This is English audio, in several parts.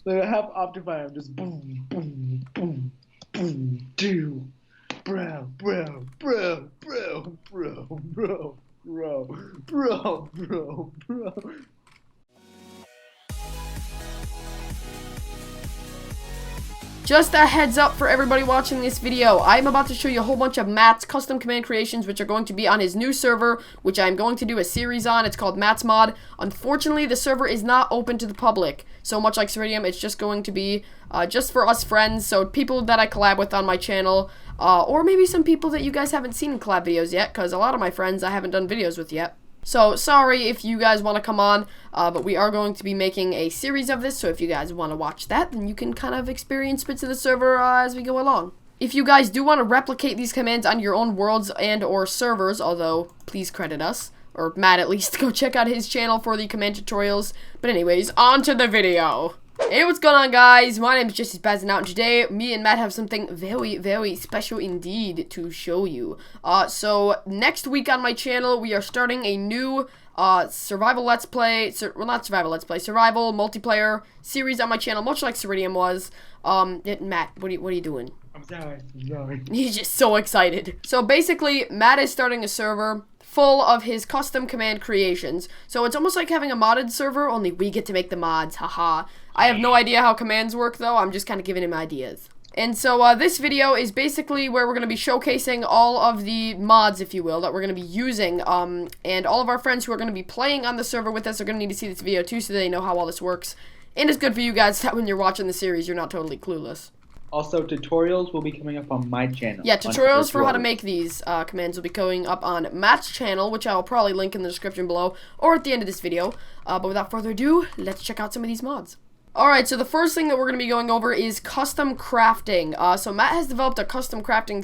Like I have Optifine, I'm just boom, boom, boom, boom, do, bro, bro, bro, bro, bro, bro, bro, bro, bro, bro. Just a heads up for everybody watching this video, I'm about to show you a whole bunch of Matt's custom command creations which are going to be on his new server, which I'm going to do a series on. It's called MattsMod. Unfortunately, the server is not open to the public, so much like Ceridium, it's just going to be just for us friends, so people that I collab with on my channel, or maybe some people that you guys haven't seen in collab videos yet, because a lot of my friends I haven't done videos with yet. So, sorry if you guys want to come on, but we are going to be making a series of this, so if you guys want to watch that, then you can kind of experience bits of the server as we go along. If you guys do want to replicate these commands on your own worlds and or servers, although, please credit us, or Matt at least, go check out his channel for the command tutorials. But anyways, on to the video. Hey, what's going on, guys? My name is Jesse Spazzing Out, and today me and Matt have something very, very special indeed to show you. So next week on my channel, we are starting a new survival let's play, survival multiplayer series on my channel, much like Ceridium was. Matt, what are you doing? I'm sorry. He's just so excited. So basically, Matt is starting a server full of his custom command creations. So it's almost like having a modded server, only we get to make the mods, haha. I have no idea how commands work though, I'm just kind of giving him ideas. And so this video is basically where we're going to be showcasing all of the mods, if you will, that we're going to be using. And all of our friends who are going to be playing on the server with us are going to need to see this video too, so they know how all this works. And it's good for you guys that when you're watching the series, you're not totally clueless. Also, tutorials will be coming up on my channel. Yeah, tutorials for how to make these commands will be going up on Matt's channel, which I'll probably link in the description below, or at the end of this video. But without further ado, let's check out some of these mods. Alright, so the first thing that we're going to be going over is custom crafting. So Matt has developed a custom crafting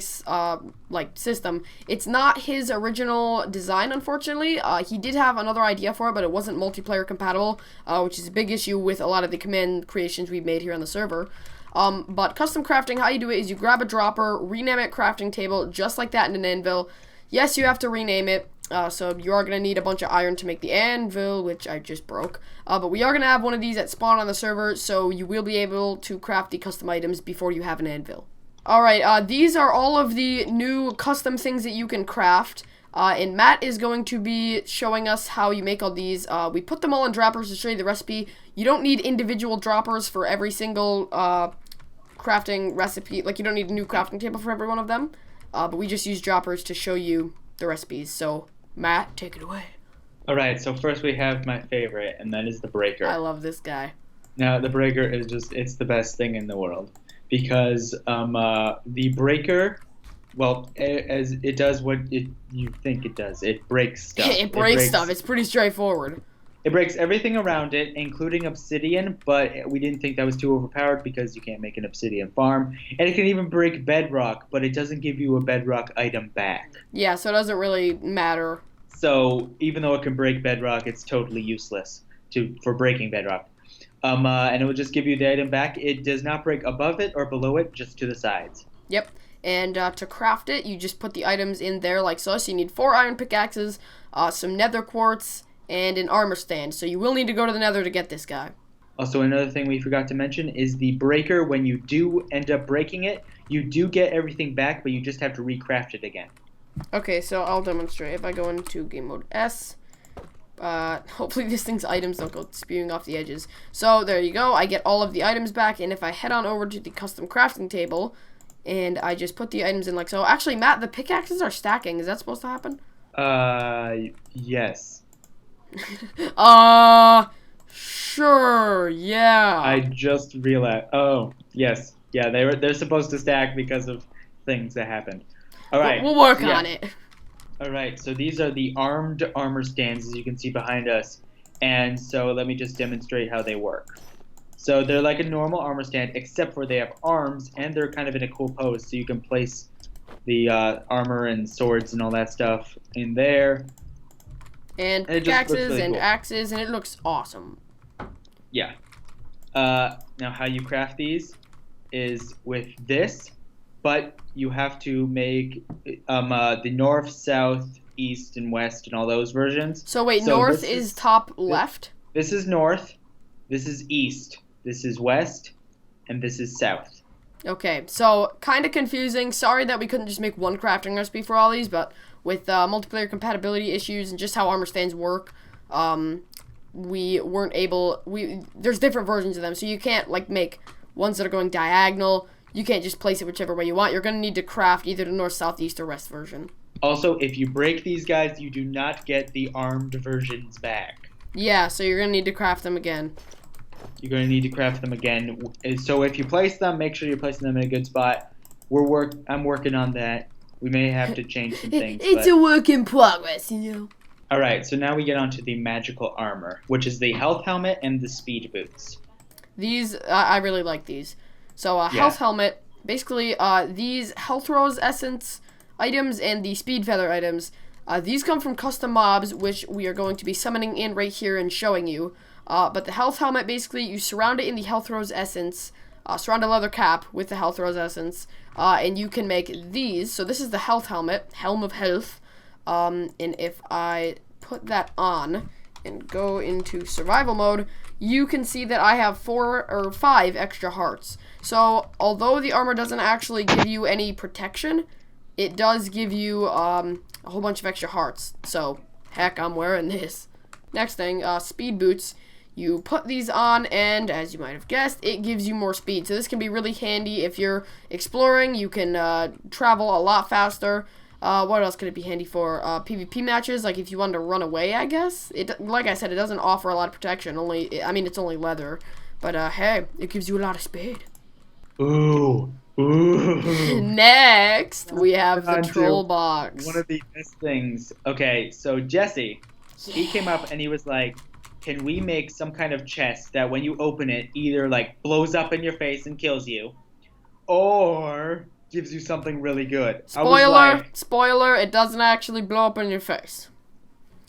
system. It's not his original design, unfortunately. He did have another idea for it, but it wasn't multiplayer compatible, which is a big issue with a lot of the command creations we've made here on the server. But custom crafting, how you do it is you grab a dropper, rename it crafting table, just like that in an anvil. Yes, you have to rename it. So you are going to need a bunch of iron to make the anvil, which I just broke. But we are going to have one of these at spawn on the server, so you will be able to craft the custom items before you have an anvil. Alright, these are all of the new custom things that you can craft. And Matt is going to be showing us how you make all these. We put them all in droppers to show you the recipe. You don't need individual droppers for every single crafting recipe. Like, you don't need a new crafting table for every one of them. But we just use droppers to show you the recipes. So, Matt, take it away. Alright, so first we have my favorite, and that is the breaker. I love this guy. Now, the breaker is it's the best thing in the world. Because the breaker, well, as it does what you think it does. It breaks stuff. It breaks stuff. It's pretty straightforward. It breaks everything around it, including obsidian, but we didn't think that was too overpowered because you can't make an obsidian farm. And it can even break bedrock, but it doesn't give you a bedrock item back. Yeah, so it doesn't really matter. So even though it can break bedrock, it's totally useless for breaking bedrock. And it will just give you the item back. It does not break above it or below it, just to the sides. Yep. And to craft it, you just put the items in there like so. So you need 4 iron pickaxes, some nether quartz, and an armor stand. So you will need to go to the nether to get this guy. Also, another thing we forgot to mention is the breaker. When you do end up breaking it, you do get everything back, but you just have to recraft it again. Okay, so I'll demonstrate. If I go into game mode S, hopefully this thing's items don't go spewing off the edges. So there you go. I get all of the items back, and if I head on over to the custom crafting table, and I just put the items in like so. Actually, Matt, the pickaxes are stacking. Is that supposed to happen? Yes. Sure, yeah. I just realized. Oh, yes. Yeah, they're supposed to stack because of things that happened. All right. We'll work on it. All right. So these are the armed armor stands, as you can see behind us. And so let me just demonstrate how they work. So they're like a normal armor stand, except for they have arms, and they're kind of in a cool pose. So you can place the armor and swords and all that stuff in there. And pickaxes really and cool. Axes, and it looks awesome. Yeah. Now, how you craft these is with this, but you have to make the north, south, east, and west, and all those versions. So wait, north is top left? This is north. This is east. this is west, and this is south. Okay, so kind of confusing. Sorry that we couldn't just make one crafting recipe for all these, but with multiplayer compatibility issues and just how armor stands work, we weren't able. There's different versions of them, so you can't like make ones that are going diagonal. You can't just place it whichever way you want. You're gonna need to craft either the north, south, east, or west version. Also, if you break these guys, you do not get the armed versions back. Yeah, so you're gonna need to craft them again. You're going to need to craft them again. So if you place them, make sure you're placing them in a good spot. I'm working on that. We may have to change some things. It's a work in progress, you know. All right, so now we get on to the magical armor, which is the health helmet and the speed boots. These, I really like these. So, health helmet, basically, these health rose essence items and the speed feather items, these come from custom mobs, which we are going to be summoning in right here and showing you. But the health helmet, basically, you surround it in the health rose essence, surround a leather cap with the health rose essence, and you can make these. So this is the health helmet, helm of health, and if I put that on and go into survival mode, you can see that I have 4 or 5 extra hearts. So although the armor doesn't actually give you any protection, it does give you a whole bunch of extra hearts. So heck, I'm wearing this. Next thing, speed boots. You put these on, and as you might have guessed, it gives you more speed. So this can be really handy if you're exploring. You can travel a lot faster. What else could it be handy for? PvP matches, like if you wanted to run away, I guess. Like I said, it doesn't offer a lot of protection. It's only leather. But hey, it gives you a lot of speed. Ooh. Ooh. Next, we have the troll box. One of the best things. Okay, so Jesse, he came up and he was like, can we make some kind of chest that when you open it, either like blows up in your face and kills you, or gives you something really good? Spoiler, it doesn't actually blow up in your face.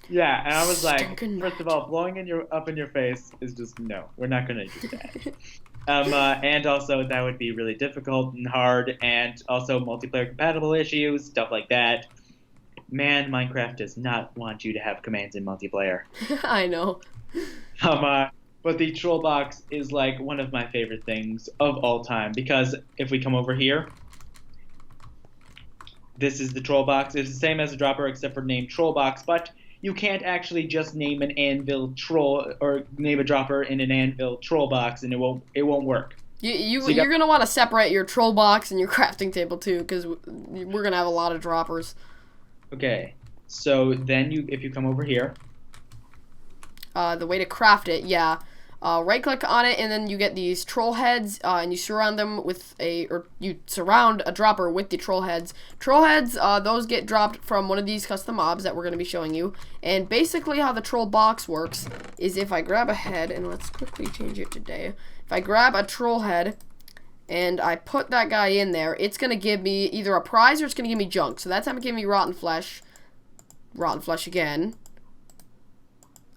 Yeah, and I was like, first of all, blowing up in your face is just, no, we're not going to do that. And also, that would be really difficult and hard, and also multiplayer compatible issues, stuff like that. Man, Minecraft does not want you to have commands in multiplayer. I know. But the troll box is like one of my favorite things of all time, because if we come over here, this is the troll box. It's the same as a dropper except for named troll box, but you can't actually just name an anvil troll or name a dropper in an anvil troll box, and it won't work. You're gonna want to separate your troll box and your crafting table too, because we're gonna have a lot of droppers. Okay, so then if you come over here, the way to craft it, right click on it, and then you get these troll heads, and you surround them with you surround a dropper with the troll heads. Troll heads, those get dropped from one of these custom mobs that we're going to be showing you. And basically how the troll box works is if I grab a head, and let's quickly change it today. If I grab a troll head and I put that guy in there, it's going to give me either a prize or it's going to give me junk. So that time it gave me rotten flesh again.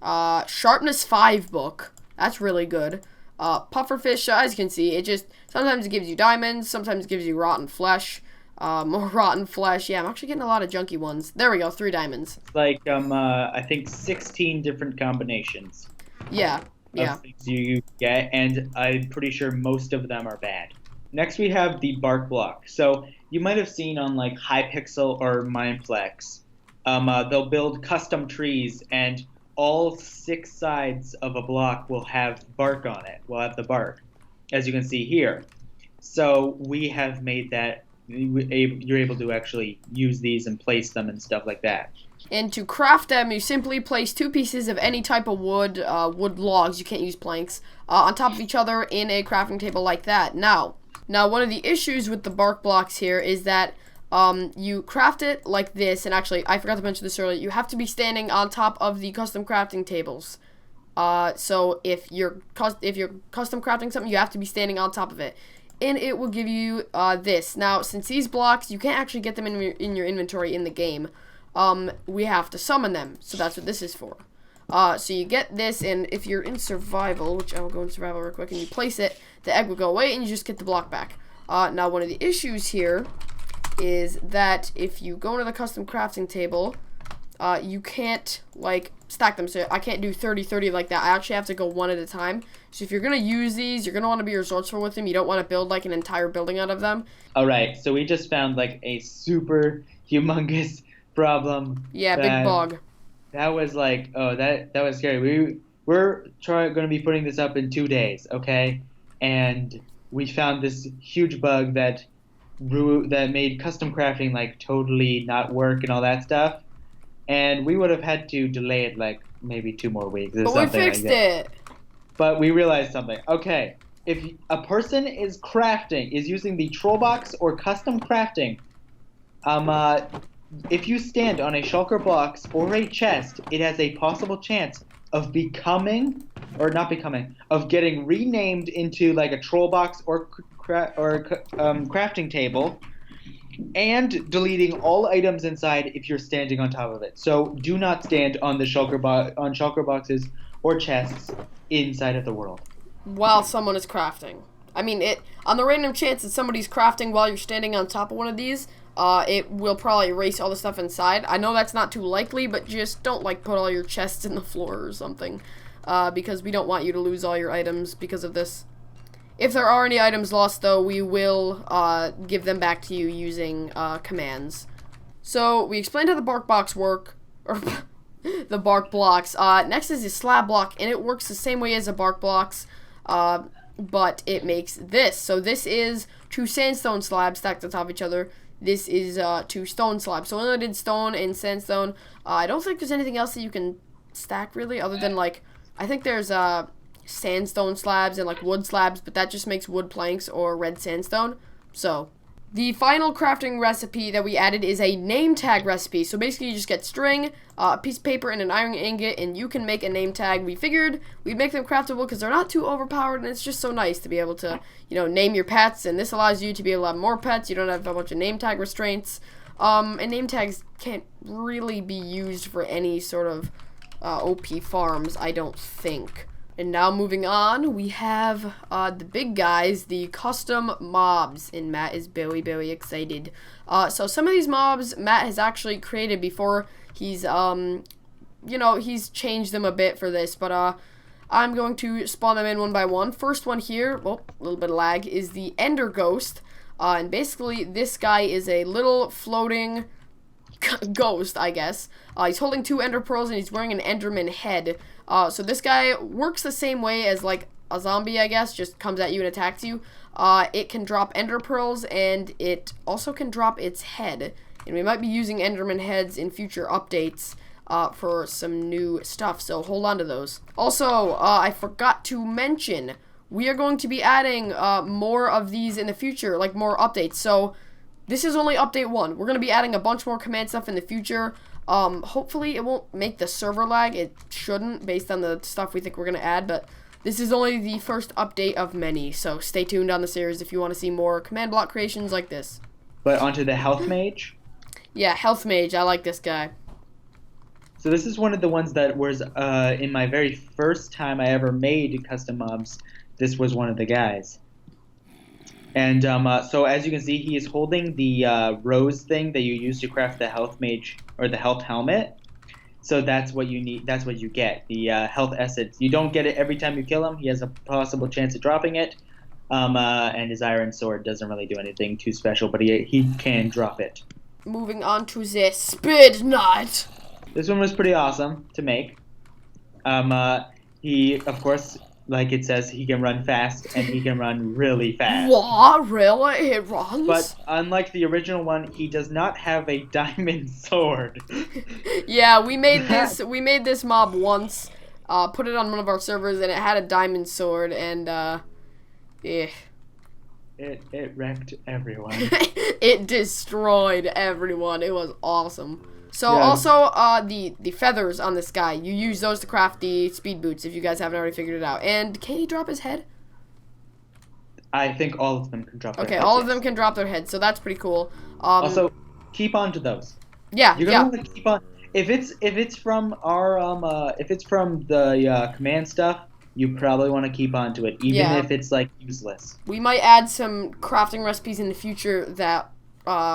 Sharpness 5 book. That's really good. Pufferfish, as you can see, sometimes it gives you diamonds, sometimes it gives you rotten flesh. More rotten flesh. Yeah, I'm actually getting a lot of junky ones. There we go, 3 diamonds. It's like, I think 16 different combinations. Yeah. Of things you get, and I'm pretty sure most of them are bad. Next we have the bark block. So you might have seen on like Hypixel or Mineplex, they'll build custom trees, and all 6 sides of a block will have bark on it. Will have the bark, as you can see here. So we have made that you're able to actually use these and place them and stuff like that. And to craft them, you simply place 2 pieces of any type of wood, wood logs, you can't use planks, on top of each other in a crafting table like that. Now, one of the issues with the bark blocks here is that you craft it like this, and actually, I forgot to mention this earlier, you have to be standing on top of the custom crafting tables. So if you're custom crafting something, you have to be standing on top of it. And it will give you this. Now, since these blocks, you can't actually get them in your inventory in the game, we have to summon them. So that's what this is for. So you get this, and if you're in survival, which I will go in survival real quick, and you place it, the egg will go away, and you just get the block back. Now, one of the issues here is that if you go into the custom crafting table, you can't, like, stack them. So I can't do 30-30 like that. I actually have to go one at a time. So if you're going to use these, you're going to want to be resourceful with them. You don't want to build, like, an entire building out of them. All right, so we just found, like, a super humongous problem. Yeah, big bug. That was, like, oh, that was scary. We're going to be putting this up in 2 days, okay? And we found this huge bug that made custom crafting, like, totally not work and all that stuff. And we would have had to delay it, like, maybe 2 more weeks or something like that. But we fixed it. But we realized something. Okay, if a person is using the troll box or custom crafting, if you stand on a shulker box or a chest, it has a possible chance of of getting renamed into, like, a troll box or crafting table, and deleting all items inside if you're standing on top of it. So do not stand on the shulker boxes or chests inside of the world while someone is crafting. I mean, on the random chance that somebody's crafting while you're standing on top of one of these, it will probably erase all the stuff inside. I know that's not too likely, but just don't, like, put all your chests in the floor or something, because we don't want you to lose all your items because of this. If there are any items lost, though, we will give them back to you using commands. So we explained how the bark box work, or the bark blocks. Next is the slab block, and it works the same way as the bark blocks, but it makes this. So this is 2 sandstone slabs stacked on top of each other. This is 2 stone slabs. So I only did stone and sandstone. I don't think there's anything else that you can stack, really, other than, like, I think there's sandstone slabs and, like, wood slabs, but that just makes wood planks or red sandstone. So the final crafting recipe that we added is a name tag recipe. So basically you just get string, a piece of paper, and an iron ingot, and you can make a name tag. We figured we'd make them craftable because they're not too overpowered, and it's just so nice to be able to, you know, name your pets, and this allows you to be able to have more pets. You don't have a bunch of name tag restraints, and name tags can't really be used for any sort of OP farms, I don't think. And now moving on, we have the big guys, the custom mobs, and Matt is very, very excited. So some of these mobs Matt has actually created before. He's, he's changed them a bit for this, but I'm going to spawn them in one by one. First one here, oh, a little bit of lag, is the Ender Ghost. And basically, this guy is a little floating ghost, I guess. He's holding 2 ender pearls, and he's wearing an enderman head. So this guy works the same way as, like, a zombie, I guess, just comes at you and attacks you. It can drop ender pearls, and it also can drop its head. And we might be using enderman heads in future updates for some new stuff, so hold on to those. Also, I forgot to mention, we are going to be adding more of these in the future, like more updates. So this is only update 1. We're going to be adding a bunch more command stuff in the future. Hopefully it won't make the server lag. It shouldn't, based on the stuff we think we're going to add, but this is only the first update of many, so stay tuned on the series if you want to see more command block creations like this. But onto the health mage. Yeah, health mage. I like this guy. So this is one of the ones that was in my very first time I ever made custom mobs. This was one of the guys. And so as you can see, he is holding the rose thing that you use to craft the health mage or the health helmet. So that's what you need. That's what you get. The health essence. You don't get it every time you kill him. He has a possible chance of dropping it. And his iron sword doesn't really do anything too special, but he can drop it. Moving on to the speed knot. This one was pretty awesome to make. He, of course, like it says, he can run fast, and he can run really fast. What? Really? It runs? But unlike the original one, he does not have a diamond sword. Yeah, we made this mob once, put it on one of our servers, and it had a diamond sword, and yeah. It wrecked everyone. It destroyed everyone. It was awesome. So yeah. Also, the feathers on this guy, you use those to craft the speed boots if you guys haven't already figured it out. And can he drop his head? I think all of them can drop their heads. Okay, all of them can drop their heads, so that's pretty cool. Also, keep on to those. Yeah, You're gonna want to keep on. If it's from our if it's from the command stuff, you probably want to keep on to it, even if it's like useless. We might add some crafting recipes in the future that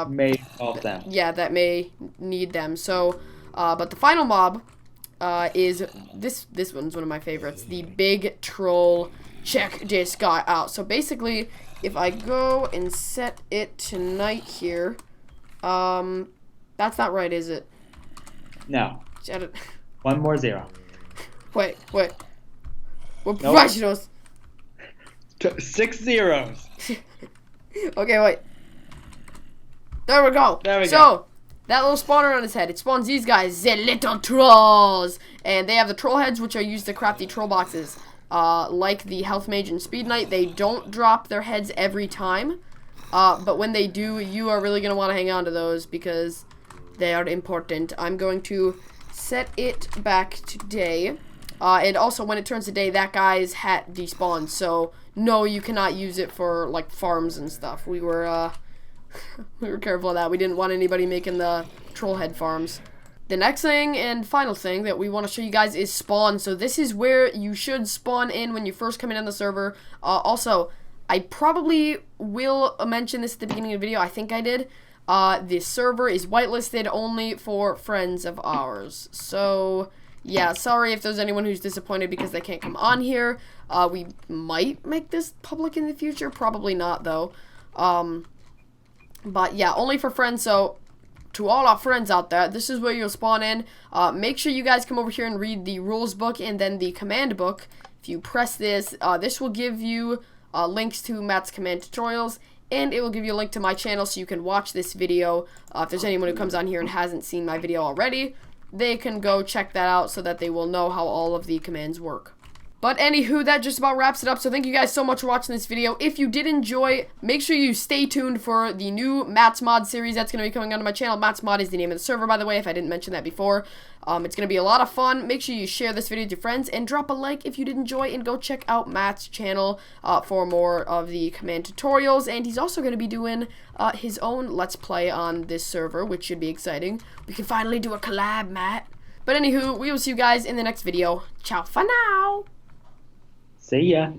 may involve them. Yeah, that may need them. So But the final mob is this one's one of my favorites, the big troll. Check this guy out. So basically, if I go and set it to night here, that's not right, is it? No. Set it. One more zero. Wait. We're Nope. professionals. 6 zeros. Okay, wait. There we go. So, that little spawner on his head, it spawns these guys, the little trolls. And they have the troll heads, which are used to craft the troll boxes. Like the health mage and speed knight, they don't drop their heads every time. But when they do, you are really going to want to hang on to those because they are important. I'm going to set it back to day. And also, when it turns to day, that guy's hat despawns. So, no, you cannot use it for, like, farms and stuff. We were careful of that. We didn't want anybody making the troll head farms. The next thing and final thing that we want to show you guys is spawn. So, this is where you should spawn in when you first come in on the server. Also, I probably will mention this at the beginning of the video. I think I did. This server is whitelisted only for friends of ours. So, yeah, sorry if there's anyone who's disappointed because they can't come on here. We might make this public in the future. Probably not, though. But, yeah, only for friends. So, to all our friends out there, this is where you'll spawn in. Make sure you guys come over here and read the rules book and then the command book. If you press this, this will give you links to Matt's command tutorials. And it will give you a link to my channel so you can watch this video. If there's anyone who comes on here and hasn't seen my video already, they can go check that out so that they will know how all of the commands work. But anywho, that just about wraps it up. So thank you guys so much for watching this video. If you did enjoy, make sure you stay tuned for the new MattsMod series that's going to be coming onto my channel. MattsMod is the name of the server, by the way, if I didn't mention that before. It's going to be a lot of fun. Make sure you share this video with your friends and drop a like if you did enjoy, and go check out Matt's channel for more of the command tutorials. And he's also going to be doing his own Let's Play on this server, which should be exciting. We can finally do a collab, Matt. But anywho, we will see you guys in the next video. Ciao for now. See ya.